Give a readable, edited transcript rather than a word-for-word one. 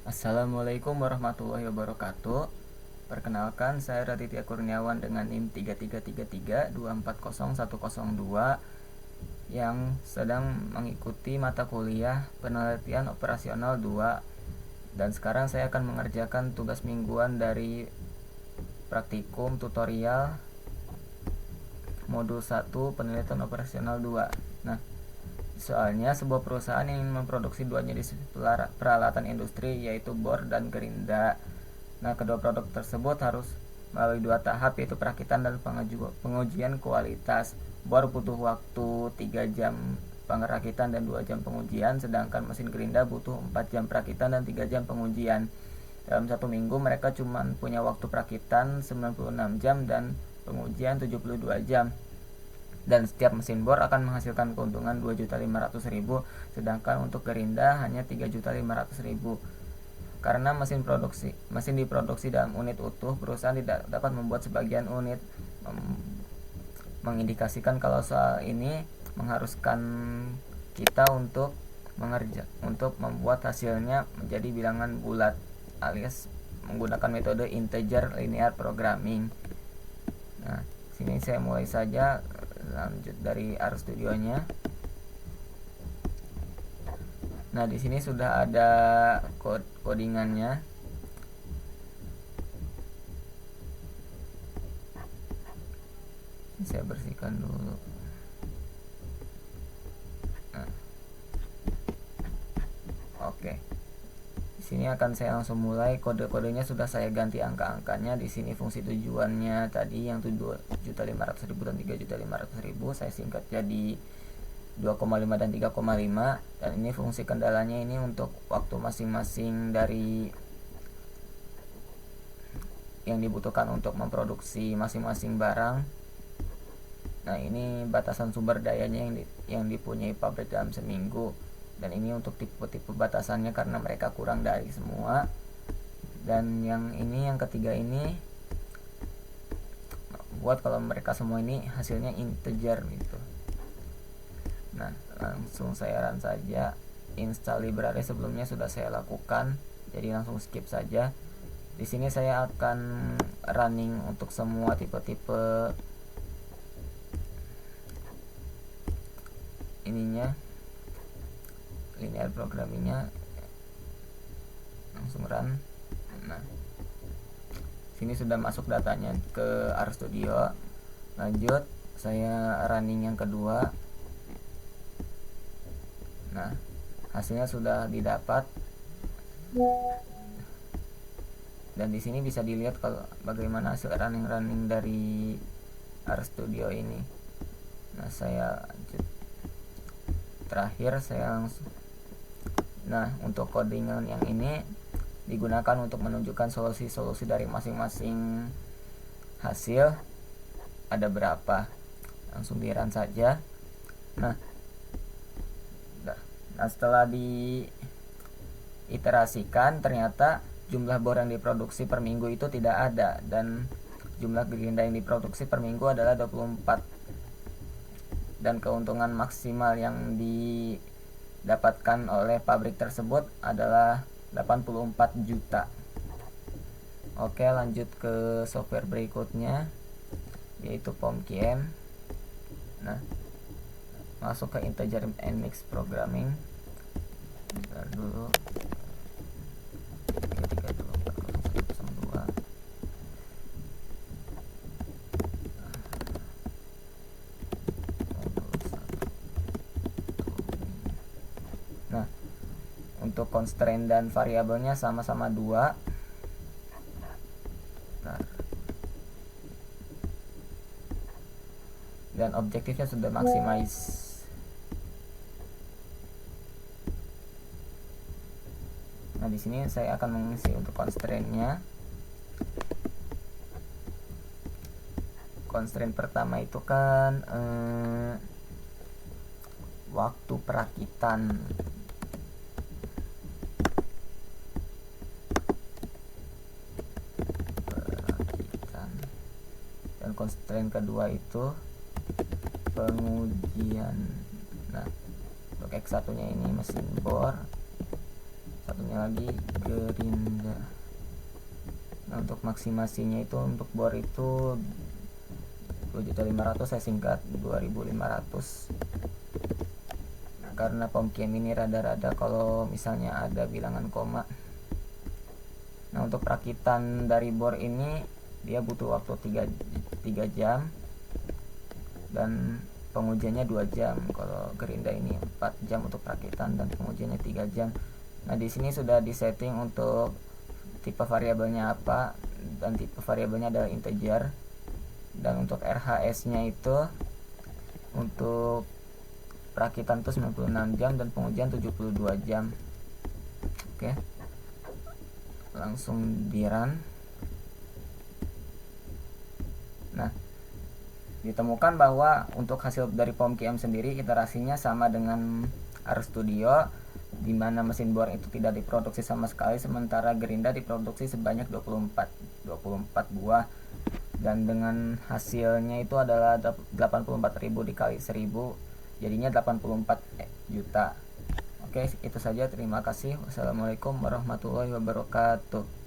Assalamualaikum warahmatullahi wabarakatuh. Perkenalkan, saya Raditya Kurniawan dengan NIM 3333240102 yang sedang mengikuti mata kuliah Penelitian Operasional 2, dan sekarang saya akan mengerjakan tugas mingguan dari praktikum tutorial modul 1 Penelitian Operasional 2. Nah, soalnya sebuah perusahaan yang ingin memproduksi dua jenis peralatan industri, yaitu bor dan gerinda. Nah, kedua produk tersebut harus melalui dua tahap, yaitu perakitan dan pengujian kualitas. Bor butuh waktu 3 jam perakitan dan 2 jam pengujian, sedangkan mesin gerinda butuh 4 jam perakitan dan 3 jam pengujian. Dalam satu minggu mereka cuma punya waktu perakitan 96 jam dan pengujian 72 jam. Dan setiap mesin bor akan menghasilkan keuntungan 2.500.000, sedangkan untuk gerinda hanya 3.500.000. Karena mesin diproduksi dalam unit utuh, perusahaan tidak dapat membuat sebagian unit. Mengindikasikan kalau soal ini mengharuskan kita untuk membuat hasilnya menjadi bilangan bulat, alias menggunakan metode integer linear programming. Nah, sini saya mulai saja, lanjut dari RStudionya. Nah, di sini sudah ada codingannya. Saya bersihkan dulu. Nah, oke. Di sini akan saya langsung mulai. Kode-kodenya sudah saya ganti angka-angkanya. Di sini fungsi tujuannya tadi yang 7.500.000 dan 3.500.000 saya singkat jadi 2,5 dan 3,5. Dan ini fungsi kendalanya ini untuk waktu masing-masing dari yang dibutuhkan untuk memproduksi masing-masing barang. Nah, ini batasan sumber dayanya yang dipunyai pabrik dalam seminggu. Dan ini untuk tipe-tipe batasannya karena mereka kurang dari semua. Dan yang ketiga ini buat kalau mereka semua ini hasilnya integer gitu. Nah, langsung saya run saja. Install library sebelumnya sudah saya lakukan, jadi langsung skip saja. Di sini saya akan running untuk semua tipe-tipe ininya, linear programmingnya, langsung run. Nah, sini sudah masuk datanya ke RStudio. Lanjut, saya running yang kedua. Nah, hasilnya sudah didapat. Dan di sini bisa dilihat kalau bagaimana hasil running dari RStudio ini. Nah, saya lanjut. Terakhir saya langsung. Nah, untuk codingan yang ini digunakan untuk menunjukkan solusi-solusi dari masing-masing hasil ada berapa. Langsung di run saja. Nah, setelah diiterasikan ternyata jumlah bor yang diproduksi per minggu itu tidak ada, dan jumlah gerinda yang diproduksi per minggu adalah 24, dan keuntungan maksimal yang didapatkan oleh pabrik tersebut adalah 84 juta. Oke, lanjut ke software berikutnya, yaitu POMQM. Nah, masuk ke integer and mix programming. Bentar dulu. 3324102. Nah, untuk constraint dan variabelnya sama-sama 2. Dan objektifnya sudah maximize. Nah, di sini saya akan mengisi untuk constraint-nya. Constraint pertama itu kan waktu perakitan. Dan constraint kedua itu pengujian. Nah, untuk X1 nya ini mesin bor, satunya lagi Gerinda. Nah, untuk maksimasinya itu untuk bor itu 2.500.000, saya singkat 2.500. Karena POMKM ini rada-rada kalau misalnya ada bilangan koma. Nah, untuk perakitan dari bor ini dia butuh waktu 3 jam dan pengujiannya 2 jam. Kalau Gerinda ini 4 jam untuk perakitan dan pengujiannya 3 jam. Nah, di sini sudah disetting untuk tipe variabelnya apa, dan tipe variabelnya adalah integer. Dan untuk RHS-nya itu untuk perakitan itu 96 jam dan pengujian 72 jam. Oke. Langsung di run. Nah, ditemukan bahwa untuk hasil dari POMKM sendiri iterasinya sama dengan RStudio, di mana mesin bor itu tidak diproduksi sama sekali, sementara Gerinda diproduksi sebanyak 24 buah, dan dengan hasilnya itu adalah 84.000 dikali 1000, jadinya 84 juta. Oke, itu saja. Terima kasih. Wassalamualaikum warahmatullahi wabarakatuh.